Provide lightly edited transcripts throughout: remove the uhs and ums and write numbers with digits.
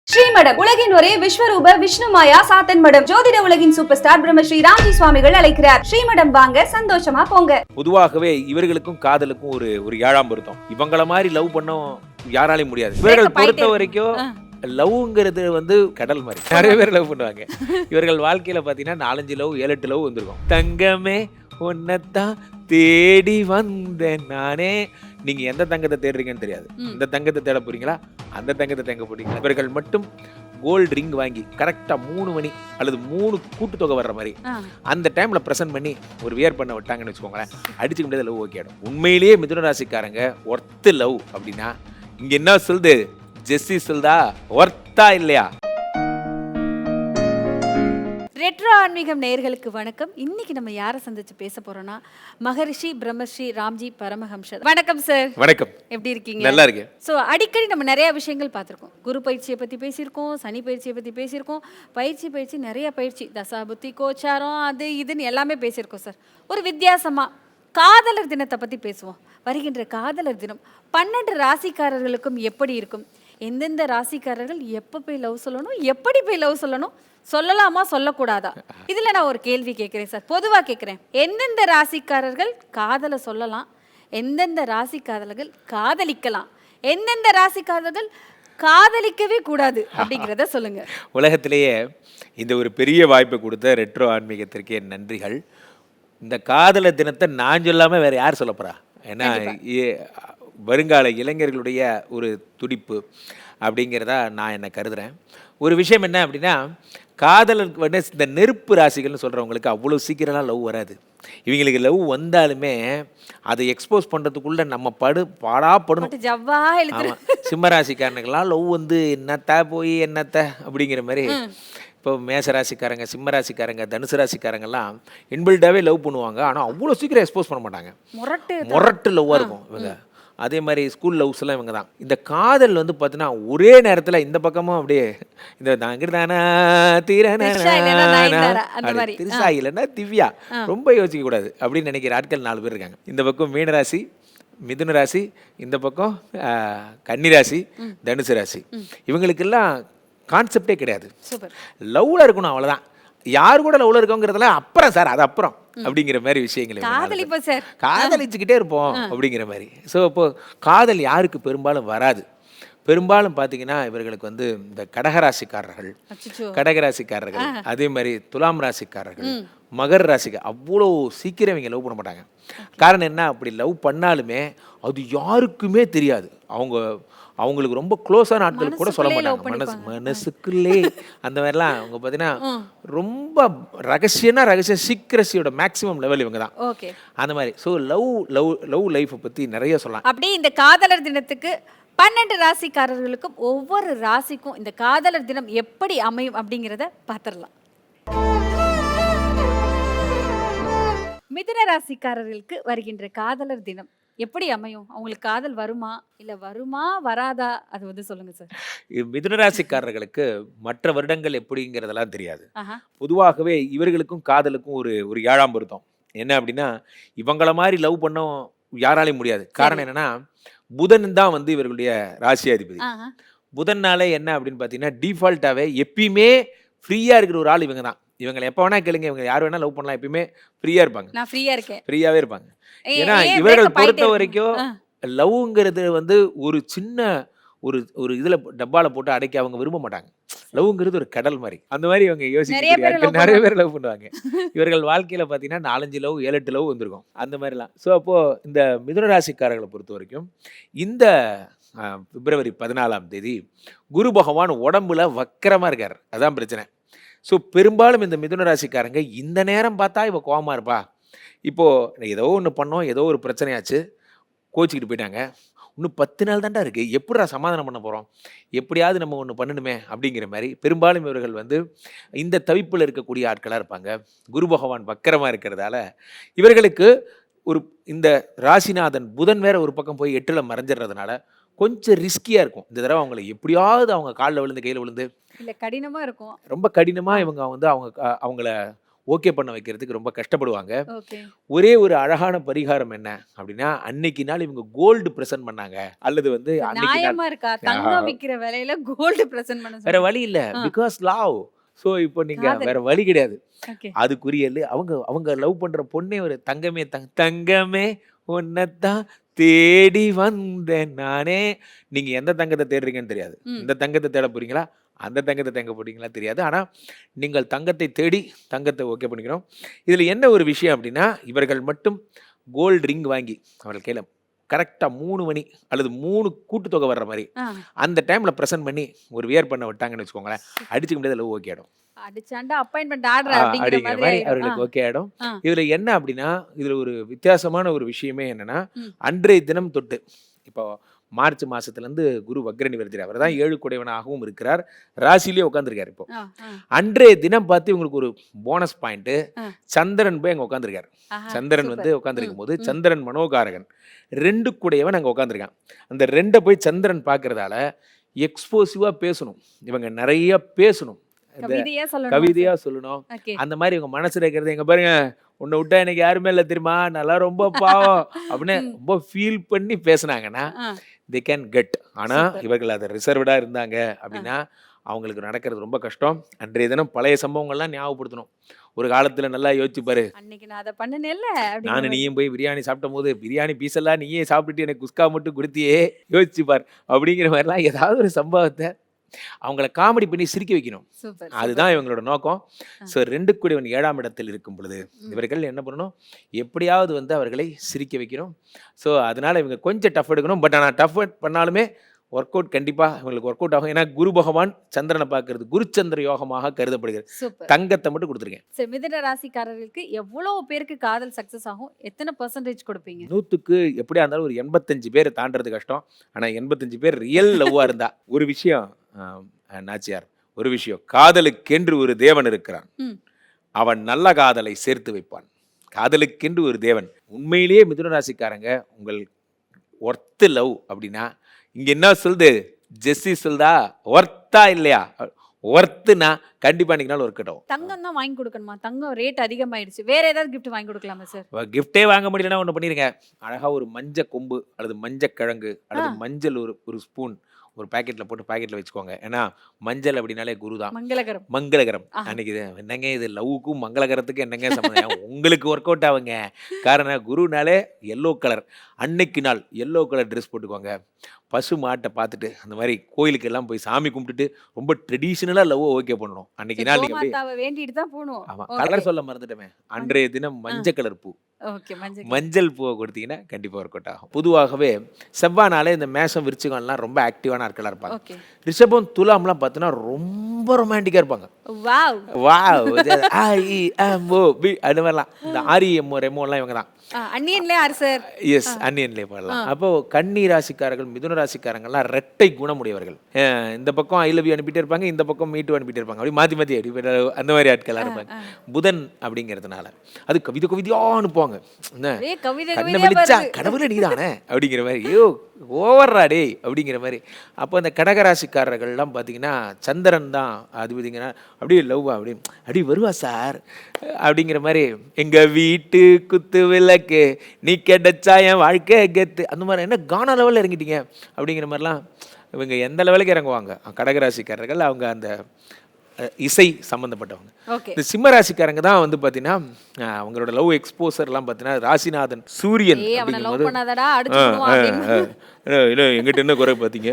ஸ்ரீமடம் உலகின் ஒரே விஸ்வரூப விஷ்ணுமாயா சாத்தன் மடம் ஜோதிட உலகின் சூப்பர் ஸ்டார் பிரம்மஸ்ரீ ராம்ஜி சுவாமிகள் அழைக்கிறார். ஸ்ரீமடம் வாங்க, சந்தோஷமா போங்க. பொதுவாகவே இவர்களுக்கும் காதலுக்கும் ஒரு ஏழாம் பொருத்தம். இவங்கள மாதிரி லவ் பண்ண யாராலையும் முடியாது. இவர்கள் பொறுத்த வரைக்கும் லவ்ங்கிறது கடல் மாதிரி நிறைய பேர் லவ் பண்ணுவாங்க. இவர்கள் வாழ்க்கையில பாத்தீங்கன்னா 4-5 லவ் 7-8 லவ் வந்திருக்கும். தங்கமே உன்னத்தான் தேடி வந்தேன் நானே. நீங்க எந்த தங்கத்தை தேடுறீங்கன்னு தெரியாது. இந்த தங்கத்தை தேட போறீங்களா, அந்த தங்கத்தை தேங்க போறீங்களா? இவர்கள் மட்டும் கோல்டு ரிங் வாங்கி கரெக்டா 3 மணி அல்லது 3 கூட்டுத்தொகை வர்ற மாதிரி அந்த டைம்ல பிரசன்ட் பண்ணி ஒரு வியர் பண்ண விட்டாங்கன்னு வச்சுக்கோங்களேன், அடிச்சுக்க முடியாத லவ் ஓகே ஆயிடும். உண்மையிலேயே மிதுன ராசிக்காரங்க ஒர்த்து லவ் அப்படின்னா இங்க என்ன சொல்லுது, ஜெஸ்ஸி சொல்தா ஒர்த்தா இல்லையா? ரெட்ரோ ஆன்மீகம் நேயர்களுக்கு வணக்கம். இன்னைக்கு நம்ம யாரை சந்திச்சு பேச போறோம்னா மகரிஷி பிரம்மஸ்ரீ ராம்ஜி பரமஹம்சர். வணக்கம் சார். வணக்கம். எப்படி இருக்கீங்க? நல்லா இருக்கேன். ஸோ அடிக்கடி நம்ம நிறைய விஷயங்கள் பார்த்துருக்கோம். குரு பயிற்சியை பற்றி பேசியிருக்கோம், சனி பயிற்சியை பற்றி பேசியிருக்கோம், பயிற்சி நிறைய பயிற்சி, தசாபுத்தி கோச்சாரம் அது இதுன்னு எல்லாமே பேசியிருக்கோம் சார். ஒரு வித்தியாசமாக காதலர் தினத்தை பற்றி பேசுவோம். வருகின்ற காதலர் தினம் 12 ராசிக்காரர்களுக்கும் எப்படி இருக்கும், எந்தெந்த ராசிக்காரர்கள் எப்போ போய் லவ் சொல்லணும், எப்படி போய் லவ் சொல்லணும், சொல்லலாமா சொல்லக்கூடாதா? இதுல நான் ஒரு கேள்வி கேட்கிறேன் சார், பொதுவா கேட்கிறேன். எந்தெந்த ராசிக்காரர்கள் காதலை சொல்லலாம், எந்தெந்த ராசிக்காரர்கள் காதலிக்கலாம், எந்தெந்த ராசிக்காரர்கள் காதலிக்கவே கூடாது அப்படிங்கிறத சொல்லுங்க. உலகத்திலேயே இந்த ஒரு பெரிய வாய்ப்பை கொடுத்த ரெட்ரோ ஆன்மீகத்திற்கு என் நன்றிகள். இந்த காதலர் தினத்தை நான் சொல்லாம வேற யார் சொல்ல போறா? ஏன்னா வருங்கால இளைஞர்களுடைய ஒரு துடிப்பு அப்படிங்கிறதா நான் என்ன கருதுறேன். ஒரு விஷயம் என்ன அப்படின்னா, காதலருக்கு வந்து இந்த நெருப்பு ராசிகள்னு சொல்கிறவங்களுக்கு அவ்வளோ சீக்கிரம்லாம் லவ் வராது. இவங்களுக்கு லவ் வந்தாலுமே அதை எக்ஸ்போஸ் பண்ணுறதுக்குள்ளே நம்ம பாடாப்படணும். ஆமாம், சிம்ம ராசிக்காரனுக்கெல்லாம் லவ் வந்து என்னத்த போய் என்னத்த அப்படிங்கிற மாதிரி. இப்போ மேச ராசிக்காரங்க, சிம்ம ராசிக்காரங்க, தனுசு ராசிக்காரங்கெல்லாம் இன்பில்டாகவே லவ் பண்ணுவாங்க. ஆனால் அவ்வளோ சீக்கிரம் எக்ஸ்போஸ் பண்ண மாட்டாங்க. முரட்டு லவ்வாக இருக்கும் இவங்க. அதே மாதிரி ஸ்கூல் லவ்ஸ் எல்லாம் இவங்க தான். இந்த காதல் வந்து பார்த்தீங்கன்னா ஒரே நேரத்தில் இந்த பக்கமும் அப்படியே இந்த தாங்கிருதானா திருஷா இல்லைன்னா திவ்யா, ரொம்ப யோசிக்க கூடாது அப்படின்னு நினைக்கிற ஆட்கள் 4 பேர் இருக்காங்க. இந்த பக்கம் மீனராசி, மிதுன ராசி, இந்த பக்கம் கன்னிராசி, தனுசு ராசி. இவங்களுக்கெல்லாம் கான்செப்டே கிடையாது. லவ்ல இருக்கணும், அவ்வளோதான். யாரு கூட லவ்ல இருக்கோங்கிறதுல அப்புறம் சார், அது அப்புறம் அப்படிங்கிற மாதிரி விஷயங்கள் காதலிச்சுக்கிட்டே இருப்போம் அப்படிங்கிற மாதிரி. ஸோ இப்போ காதல் யாருக்கு பெரும்பாலும் வராது. பெரும்பாலும் பார்த்தீங்கன்னா இவர்களுக்கு வந்து இந்த கடகராசிக்காரர்கள், அதே மாதிரி துலாம் ராசிக்காரர்கள், மகர ராசிக்கு அவ்வளோ சீக்கிரம் இவங்க லவ் பண்ண மாட்டாங்க. காரணம் என்ன, அப்படி லவ் பண்ணாலுமே அது யாருக்குமே தெரியாது. அவங்களுக்கு ரொம்ப க்ளோஸான ஆட்களுக்கு கூட சொல்ல மாட்டாங்க. மனசுக்குள்ளே அந்த மாதிரிலாம் அவங்க பார்த்தீங்கன்னா ரொம்ப ரகசியம் சீக்கிரசியோட மேக்ஸிமம் லெவல் இவங்க தான். அந்த மாதிரி. ஸோ லவ் லைஃப்பை பற்றி நிறைய சொல்லலாம். அப்படி இந்த காதலர் தினத்துக்கு 12 ராசிக்காரர்களுக்கும் ஒவ்வொரு ராசிக்கும் இந்த காதலர் தினம் எப்படி அமையும் அப்படிங்கிறத பார்த்துடலாம். மிதுன ராசிக்காரர்களுக்கு வருகின்ற காதலர் தினம் எப்படி அமையும்? அவங்களுக்கு காதல் வருமா, இல்ல வராதா, அது வந்து சொல்லுங்க சார். மிதுன ராசிக்காரர்களுக்கு மற்ற வருடங்கள் எப்படிங்கிறதெல்லாம் தெரியாது. பொதுவாகவே இவர்களுக்கும் காதலுக்கும் ஒரு ஏழாம் பொருத்தம். என்ன அப்படின்னா, இவங்கள மாதிரி லவ் பண்ண யாராலையும் முடியாது. காரணம் என்னன்னா, புதன் தான் வந்து இவர்களுடைய ராசி அதிபதி. புதன்னாலே என்ன அப்படின்னு பார்த்தீங்கன்னா, டிஃபால்ட்டாவே எப்பயுமே ஃப்ரீயா இருக்கிற ஒரு ஆள் இவங்க தான். இவங்களை எப்போ வேணா கேளுங்க, இவங்க யார் வேணா லவ் பண்ணலாம், எப்பயுமே ஃப்ரீயா இருப்பாங்க. நான் ஃப்ரீயா இருக்கேன், ஃப்ரீயாவே இருப்பாங்க. ஏன்னா இவர்கள் பொறுத்த வரைக்கும் லவ்ங்கிறது வந்து ஒரு சின்ன ஒரு இதுல டப்பால போட்டு அடைக்க அவங்க விரும்ப மாட்டாங்க. லவ்ங்கிறது ஒரு கடல் மாதிரி. அந்த மாதிரி இவங்க யோசிக்க நிறைய பேர் லவ் பண்ணுவாங்க. இவர்கள் வாழ்க்கையில பாத்தீங்கன்னா 4-5 லவ் 7-8 லவ் வந்திருக்கும் அந்த மாதிரிலாம். ஸோ அப்போ இந்த மிதுன ராசிக்காரர்களை பொறுத்த வரைக்கும் இந்த பிப்ரவரி 14ஆம் தேதி குரு பகவான் உடம்புல வக்கரமா இருக்காரு. அதான் பிரச்சனை. ஸோ பெரும்பாலும் இந்த மிதுன ராசிக்காரங்க இந்த நேரம் பார்த்தா இவ கோவமா இருப்பா, இப்போது ஏதோ ஒன்று பண்ணோம், ஏதோ ஒரு பிரச்சனையாச்சு, கோச்சிக்கிட்டு போயிட்டாங்க, இன்னும் 10 நாள் தான்டா இருக்குது, எப்படிடா சமாதானம் பண்ண போகிறோம், எப்படியாவது நம்ம ஒன்று பண்ணணுமே அப்படிங்கிற மாதிரி பெரும்பாலும் இவர்கள் வந்து இந்த தவிப்பில் இருக்கக்கூடிய ஆட்களாக இருப்பாங்க. குரு பகவான் வக்கரமாக இருக்கிறதால இவர்களுக்கு இந்த ராசிநாதன் புதன் வேற ஒரு பக்கம் போய் 8ல் மறைஞ்சிடுறதுனால கொஞ்சம் ரிஸ்கியாக இருக்கும். இந்த தடவை அவங்களை எப்படியாவது அவங்க காலில் விழுந்து கையில் விழுந்து இல்லை கடினமாக இருக்கும், ரொம்ப கடினமாக இவங்க வந்து அவங்கள ஓகே பண்ண வைக்கிறதுக்கு ரொம்ப கஷ்டப்படுவாங்க. ஓகே. ஒரே ஒரு அழகான பரிகாரம் என்ன அப்படின்னா, அன்னைக்கு நாள் இவங்க கோல்டு பிரசன்ட் பண்ணாங்க அல்லது வந்து அன்னைக்கு நாள் நியாயமா இருக்கா? தங்கம் விக்கிற விலையில கோல்டு பிரசன்ட் பண்ண வேற சொல்றீங்க. வழி இல்ல. ஆ. Because love. ஸோ இப்போ நீங்க காதல். வேற வழி கிடையாது. ஓகே. அதுக்குரிய அவங்க அவங்க லவ் பண்ற பொண்ணே ஒரு தங்கமே தங்கமே உன்னைத்தான் தேடி வந்தேன் நானே. நீங்க எந்த தங்கத்தை தேடுறீங்கன்னு தெரியாது. ம். இந்த தங்கத்தை தேட போறீங்களா, அந்த தங்கத்தை தேங்க போறீங்களா தெரியாது. ஆனா நீங்கள் தங்கத்தை தேடி தங்கத்தை ஓகே பண்ணிக்கணும். இதுல என்ன ஒரு விஷயம் அப்படின்னா, இவர்கள் மட்டும் கோல்டு ரிங் வாங்கி அவர்கள் கையில கரெக்டா 3 மணி அல்லது 3 கூட்டுத்தொகை வர்ற மாதிரி ஆ. அந்த டைம்ல பிரசன்ட் பண்ணி ஒரு வியர் பண்ண விட்டாங்கன்னு வச்சுக்கோங்களேன், அடிச்சுக்க முடியாது, லவ் ஓகே ஆயிடும். அடிச்சாண்டா அப்பாயின்மெண்ட் ஆர்டர் அப்படிங்கிற அப்படிங்கிற மாதிரி மாதிரி ஆயிடும். அவர்களுக்கு ஓகே ஆயிடும். ஆ. இதுல என்ன அப்படின்னா, இதுல ஒரு வித்தியாசமான ஒரு விஷயமே என்னன்னா, ம். அன்றைய தினம் தொட்டு இப்போ மார்ச் மாசத்துல இருந்து குரு வக்ர நிவர்த்தி, அவர் தான் 7 குடைவனாகவும் இருக்கிறார், ராசியிலேயே உட்காந்துருக்காரு. இப்போ ஆ, ஆ. அன்றைய தினம் பார்த்து இவங்களுக்கு ஒரு போனஸ் பாயிண்ட், ஆ. சந்திரன் போய் அங்க உட்காந்துருக்காரு. ஆஹா, சந்திரன் சூப்பர். வந்து உட்காந்துருக்கும் போது ம், ம். சந்திரன் மனோகாரகன் 2 கூடையவன் அங்க உட்காந்துருக்கான். அந்த 2 போய் சந்திரன் பார்க்கறதால எக்ஸ்போசிவா பேசணும், இவங்க நிறைய பேசணும், இந்த கவிதையா சொல்லணும். கவிதையா சொல்லணும். ஓகே. அந்த மாதிரி இவங்க மனசுல இருக்கிறது, எங்க பாருங்க உன்னை விட்டா எனக்கு யாருமே இல்லை தெரியுமா, நல்லா ரொம்ப பாவம் அப்படின்னு ரொம்ப ஃபீல் பண்ணி பேசுனாங்கன்னா ஆ. They can get. ஆனா Super. இவர்கள் அதை ரிசர்வ்டா இருந்தாங்க அப்படின்னா அவங்களுக்கு நடக்கிறது ரொம்ப கஷ்டம். அன்றைய தினம் பழைய சம்பவங்கள்லாம் ஞாபகப்படுத்தணும். ஒரு காலத்துல நல்லா யோசிச்சு பாரு, அன்னைக்கு நான் அதை பண்ணனேல்ல அப்படிங்கிற நானும் மாதிரி. நீயும் போய் பிரியாணி சாப்பிடும் போது பிரியாணி பீஸ் எல்லாம் நீயே சாப்பிட்டுட்டு எனக்கு குஸ்கா மட்டும் கொடுத்தியே, யோசிச்சு பார் அப்படிங்கிற மாதிரிலாம் ஏதாவது ஒரு சம்பவத்தை அவங்கள காமெடி பண்ணி சிரிக்க வைக்கணும். சூப்பர். அதுதான் இவங்களோட நோக்கம். ஸோ 2 கூடியவன் 7ஆம் இடத்தில் இருக்கும் பொழுது இவர்கள் என்ன பண்ணணும், எப்படியாவது வந்து அவர்களை சிரிக்க வைக்கணும். ஸோ அதனால இவங்க கொஞ்சம் டஃப் எடுக்கணும். பட் ஆனால் டஃப் பண்ணாலுமே ஒர்க் அவுட் கண்டிப்பாக இவங்களுக்கு ஒர்க் அவுட் ஆகும். ஏன்னா குரு பகவான் சந்திரனை பார்க்கறது குருச்சந்திர யோகமாக கருதப்படுகிறது. சூப்பர். தங்கத்தை மட்டும் கொடுத்துருக்கேன். சரி, மிதுன ராசிக்காரர்களுக்கு எவ்வளவு பேருக்கு காதல் சக்சஸ் ஆகும்? எத்தனை பெர்சன்டேஜ் கொடுப்பீங்க? 100க்கு எப்படியா இருந்தாலும் ஒரு 85 பேரை தாண்டறது கஷ்டம். ஆனால் 85 பேர் ரியல் லவ்வாக இருந்தா. ஒரு விஷயம் நாச்சியார், ஒரு விஷயம், காதலுக்கென்று ஒரு தேவன் இருக்கிறான், ம். அவன் நல்ல காதலை சேர்த்து வைப்பான். காதலுக்கென்று ஒரு தேவன். உண்மையிலேயே மிதுன ராசிக்காரங்க உங்கள் ஒர்த்து லவ் அப்படின்னா, இங்க என்ன சொல்லுது ஜெஸ்ஸி சொல்லுதா, ஒர்த்தா இல்லையா, ஒர்த்துனா கண்டிப்பா இன்னைக்கு நாள் ஒர்க் ஆகும். தங்கம் தான் வாங்கி கொடுக்கணுமா? தங்கம் ரேட் அதிகமாயிடுச்சு. வேற ஏதாவது gift வாங்கி கொடுக்கலாமா சார்? கிஃப்டே வாங்க முடியலன்னா ஒன்று பண்ணிருங்க, அழகா ஒரு மஞ்சள் கொம்பு அல்லது மஞ்சள் கிழங்கு அல்லது மஞ்சள் ஒரு ஸ்பூன் ஒரு பாக்கெட்ல போட்டு பாக்கெட்ல வச்சுக்கோங்க. ஏன்னா மஞ்சள் அப்படின்னாலே குரு தான், மங்களகரம். மங்களகரம். ஆஹா. அன்னைக்கு என்னங்க இது லவ்வுக்கும் மங்களகரத்துக்கும் என்னங்க சம்பந்தம்? உங்களுக்கு ஒர்க் அவுட் ஆகுங்க. காரணம் குருனாலே எல்லோ கலர். அன்னைக்கு நாள் எல்லோ கலர் ட்ரெஸ் போட்டுக்கோங்க. பசு மாட்டை பார்த்துட்டு அந்த மாதிரி கோயிலுக்கு எல்லாம் போய் சாமி கும்பிட்டுட்டு ரொம்ப ட்ரெடிஷ்னலாக லவ் ஓகே பண்ணணும். அன்னைக்கு நாள் நீங்கள் அப்படியே கோமாதாவை வேண்டிட்டு தான் போகணும். ஆமாம், கலர் சொல்ல மறந்துட்டேன். அன்றைய தினம் மஞ்சள் கலர் பூ, ஓகே. மஞ்சள். மஞ்சள் பூவை கொடுத்தீங்கன்னா கண்டிப்பாக ஒர்க் அவுட் ஆகும். பொதுவாகவே செவ்வானாலே இந்த மேஷம் விருச்சிகம்லாம் ரொம்ப ஆக்டிவான ஆட்களாக இருப்பாங்க. ஓகே. ரிஷபம் துலாம்லாம் பார்த்தீங்கன்னா ரொம்ப ரொமான்டிக்காக இருப்பாங்க. வாவ். வாவ் அது மாதிரிலாம் இந்த ஆரியம்மோ ரெமோலாம் இவங்க தான். அன்னியன்ல யார் சார்? எஸ், அன்னியன்லேயே பாடலாம். அப்போ கன்னி ராசிக்காரர்கள் மிதுன ராசிக்காரங்கள்லாம் ரெட்டை குணமுடையவர்கள். இந்த பக்கம் ஐ லவ் யூ அனுப்பிட்டே இருப்பாங்க, இந்த பக்கம் மீட்டு அனுப்பிட்டே இருப்பாங்க. அப்படி மாற்றி மாற்றி அப்படி அந்த மாதிரி ஆட்களாக இருப்பாங்க. புதன் அப்படிங்கிறதுனால அது கவிதை கவிதையா அனுப்புவாங்க. என்ன ஒரே கவிதை கண்ணை கவிதையா வெளிச்சா வருது. கடவுளே நீதானே அப்படிங்கிற மாதிரி, ஐயோ ஓவர்ரா டே அப்படிங்கிற மாதிரி. அப்போ அந்த கடகராசிக்காரர்கள்லாம் பார்த்தீங்கன்னா சந்திரன் தான் அதிபதிங்கன்னா அப்படியே லவ் அப்படி வருவா சார் அப்படிங்கிற மாதிரி, எங்க வீட்டு குத்து விளக்கு நீ கிடைச்சா என் வாழ்க்கை கெத்து, அந்த மாதிரி என்ன கானா லெவலில் இறங்கிட்டீங்க அப்படிங்கிற மாதிரிலாம் இவங்க எந்த லெவலுக்கு இறங்குவாங்க கடகராசிக்காரர்கள். அவங்க அந்த இசை சம்மந்தப்பட்டவங்க. ஓகே. இந்த சிம்ம ராசிக்காரங்க தான் வந்து பார்த்தீங்கன்னா அவங்களோட லவ் எக்ஸ்போசர்லாம் பார்த்தீங்கன்னா ராசிநாதன் சூரியன் ஏய், அவனை அப்படிங்கும் லவ் போது பண்ணாதடா அடிச்சுடுவான் அப்படின்னு. என்ன எங்கிட்ட என்ன குறை பார்த்தீங்க,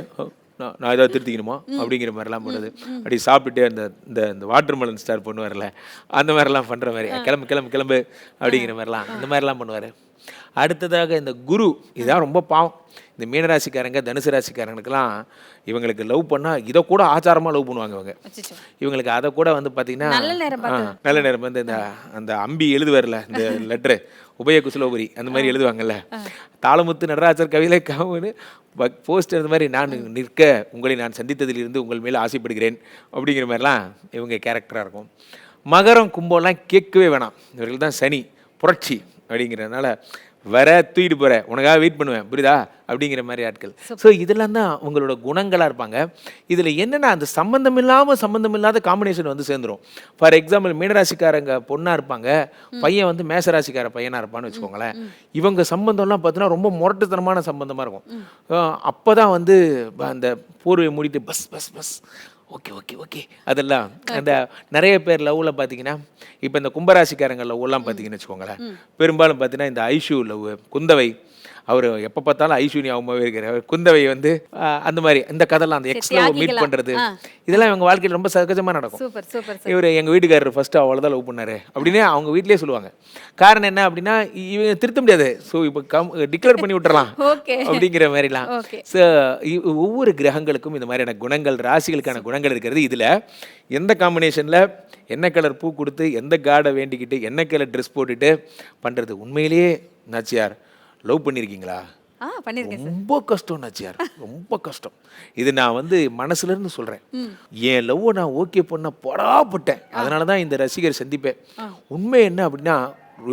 நான் ஏதாவது திருத்திக்கணுமா அப்படிங்கிற மாதிரிலாம் பண்ணுது. அப்படி சாப்பிட்டுட்டு இந்த வாட்டர் மெலன் ஸ்டார் பண்ணுவார்ல, அந்த மாதிரிலாம் பண்ணுற மாதிரி, கிளம்பு கிளம்பு கிளம்பு அப்படிங்கிற மாதிரிலாம் இந்த மாதிரிலாம் பண்ணுவார். அடுத்ததாக இந்த குரு, இதுதான் ரொம்ப பாவம். இந்த மீனராசிக்காரங்க தனுசு ராசிக்காரங்களுக்கெல்லாம் இவங்களுக்கு லவ் பண்ணால் இதை கூட ஆச்சாரமாக லவ் பண்ணுவாங்க இவங்க. அச்சச்சோ. இவங்களுக்கு அதை கூட வந்து பார்த்தீங்கன்னா நல்ல நேரம் பார்த்து. நல்ல நேரம் வந்து அந்த அம்பி எழுதுவார்ல இந்த லெட்ரு உபய குசலோபுரி அந்த மாதிரி எழுதுவாங்கல்ல, தாளமுத்து நடராஜர் கவிதை காவுன்னு போஸ்ட் இந்த மாதிரி, நான் நிற்க உங்களை நான் சந்தித்ததிலிருந்து உங்கள் மேலே ஆசைப்படுகிறேன் அப்படிங்கிற மாதிரிலாம் இவங்க கேரக்டராக இருக்கும். மகரம் கும்பம்லாம் கேட்கவே வேணாம், இவர்கள் தான் சனி புரட்சி அப்படிங்கிறதுனால வர தூக்கிட்டு போகிறேன், உனக்காக வெயிட் பண்ணுவேன், புரியுதா அப்படிங்கிற மாதிரி ஆட்கள். ஸோ இதெல்லாம் தான் உங்களோட குணங்களாக இருப்பாங்க. இதில் என்னென்னா அந்த சம்மந்தம் இல்லாத காம்பினேஷன் வந்து சேர்ந்துடும். ஃபார் எக்ஸாம்பிள் மீனராசிக்காரங்க பொண்ணாக இருப்பாங்க, பையன் வந்து மேசராசிக்கார பையனாக இருப்பான்னு வச்சுக்கோங்களேன். இவங்க சம்பந்தம்லாம் பார்த்தீங்கன்னா ரொம்ப முரட்டுத்தனமான சம்பந்தமாக இருக்கும். அப்போ தான் வந்து அந்த போர்வை மூடிட்டு bus bus bus okay okay okay அதெல்லாம் அந்த நிறைய பேர் லவ்வில் பார்த்தீங்கன்னா, இப்போ இந்த கும்பராசிக்காரங்க லவ்லாம் பார்த்தீங்கன்னு வச்சுக்கோங்களேன், பெரும்பாலும் பார்த்தீங்கன்னா இந்த ஐஷு லவ், குந்தவை, அவர் எப்போ பார்த்தாலும் ஐஷு ஞாபகமாகவே இருக்கிறார். குந்தவை வந்து அந்த மாதிரி இந்த கதைலாம் அந்த எக்ஸ் லவ் மீட் பண்ணுறது இதெல்லாம் இவங்க வாழ்க்கையில் ரொம்ப சகஜமாக நடக்கும். Super super. இவர் எங்கள் வீட்டுக்காரர் ஃபர்ஸ்ட் அவளை தான் லவ் பண்ணாரு அப்படின்னு அவங்க வீட்டிலே சொல்லுவாங்க. காரணம் என்ன அப்படின்னா, இவங்க திருத்த முடியாது, ஸோ இப்போ டிக்ளேர் பண்ணி விட்டுறலாம் அப்படிங்கிற மாதிரிலாம். ஸோ ஒவ்வொரு கிரகங்களுக்கும் இந்த மாதிரியான குணங்கள், ராசிகளுக்கான குணங்கள் இருக்கிறது. இதில் எந்த காம்பினேஷனில் என்ன கலர் பூ கொடுத்து எந்த காடை வேண்டிக்கிட்டு என்ன கலர் ட்ரெஸ் போட்டுட்டு பண்ணுறது. உண்மையிலேயே நாச்சியார் லவ் பண்ணியிருக்கீங்களா? ரொம்ப கஷ்டம் நாச்சியார், ரொம்ப கஷ்டம். இது நான் வந்து மனசுலேருந்து சொல்கிறேன். என் லவ்வை நான் ஓகே பண்ண படாப்பட்டேன். அதனால தான் இந்த ரசிகர் சந்திப்பேன். உண்மை என்ன அப்படின்னா,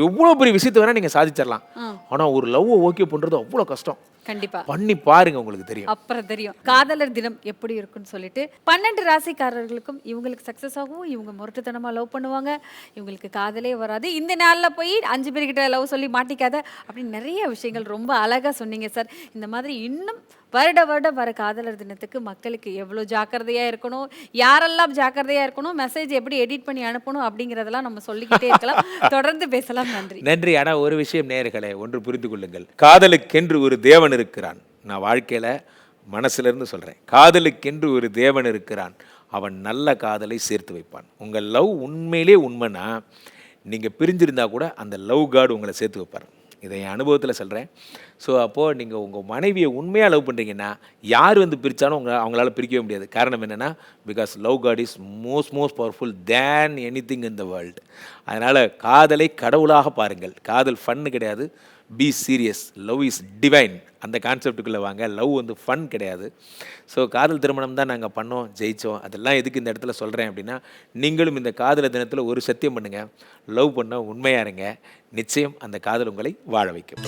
எவ்வளோ பெரிய விஷயத்தை வேணால் நீங்கள் சாதிச்சிடலாம், ஆனால் ஒரு லவ்வை ஓகே பண்ணுறது அவ்வளோ கஷ்டம். கண்டிப்பா பண்ணி பாருங்க, உங்களுக்கு தெரியும். அப்புறம் தெரியும் காதலர் தினம் எப்படி இருக்குன்னு சொல்லிட்டு. 12 ராசிக்காரர்களுக்கும் இவங்களுக்கு சக்சஸ் ஆகும். இவங்க முரட்டுத்தனமா லவ் பண்ணுவாங்க, இவங்களுக்கு காதலே வராது. இந்த நாள்ல போய் 5 பேர்கிட்ட லவ் சொல்லி மாட்டிக்காத அப்படின்னு நிறைய விஷயங்கள் ரொம்ப அழகா சொன்னீங்க சார். இந்த மாதிரி இன்னும் வருடம் வர காதலர் தினத்துக்கு மக்களுக்கு எவ்வளோ ஜாக்கிரதையா இருக்கணும், யாரெல்லாம் ஜாக்கிரதையா இருக்கணும், மெசேஜ் எப்படி எடிட் பண்ணி அனுப்பணும் அப்படிங்கிறதெல்லாம் நம்ம சொல்லிக்கிட்டே இருக்கலாம். தொடர்ந்து பேசலாம். நன்றி நன்றி. ஆனால் ஒரு விஷயம் நேயர்களே, ஒன்று புரிந்து கொள்ளுங்கள். காதலுக்கென்று ஒரு தேவன் இருக்கிறான். நான் வாழ்க்கையில் மனசுலேருந்து சொல்கிறேன், காதலுக்கென்று ஒரு தேவன் இருக்கிறான். அவன் நல்ல காதலை சேர்த்து வைப்பான். உங்கள் லவ் உண்மையிலே உண்மைன்னா நீங்கள் பிரிஞ்சிருந்தா கூட அந்த லவ் காட் உங்களை சேர்த்து வைப்பார். இதை என் அனுபவத்தில் சொல்கிறேன். ஸோ அப்போது நீங்கள் உங்கள் மனைவியை உண்மையாக லவ் பண்ணுறீங்கன்னா யார் வந்து பிரித்தாலும் அவங்களால பிரிக்கவே முடியாது. காரணம் என்னென்னா, because love God is most powerful than anything in the world. அதனால் காதலை கடவுளாக பாருங்கள். காதல் ஃபன்னு கிடையாது, be serious. Love is divine. அந்த கான்செப்டுக்குள்ளே வாங்க. லவ் வந்து ஃபன் கிடையாது. ஸோ காதல் திருமணம் தான் நாங்கள் பண்ணோம், ஜெயித்தோம். அதெல்லாம் எதுக்கு இந்த இடத்துல சொல்கிறேன் அப்படின்னா, நீங்களும் இந்த காதல் தினத்தில் ஒரு சத்தியம் பண்ணுங்கள், லவ் பண்ண உண்மையாக இருங்க. நிச்சயம் அந்த காதல் உங்களை வாழ வைக்கும்.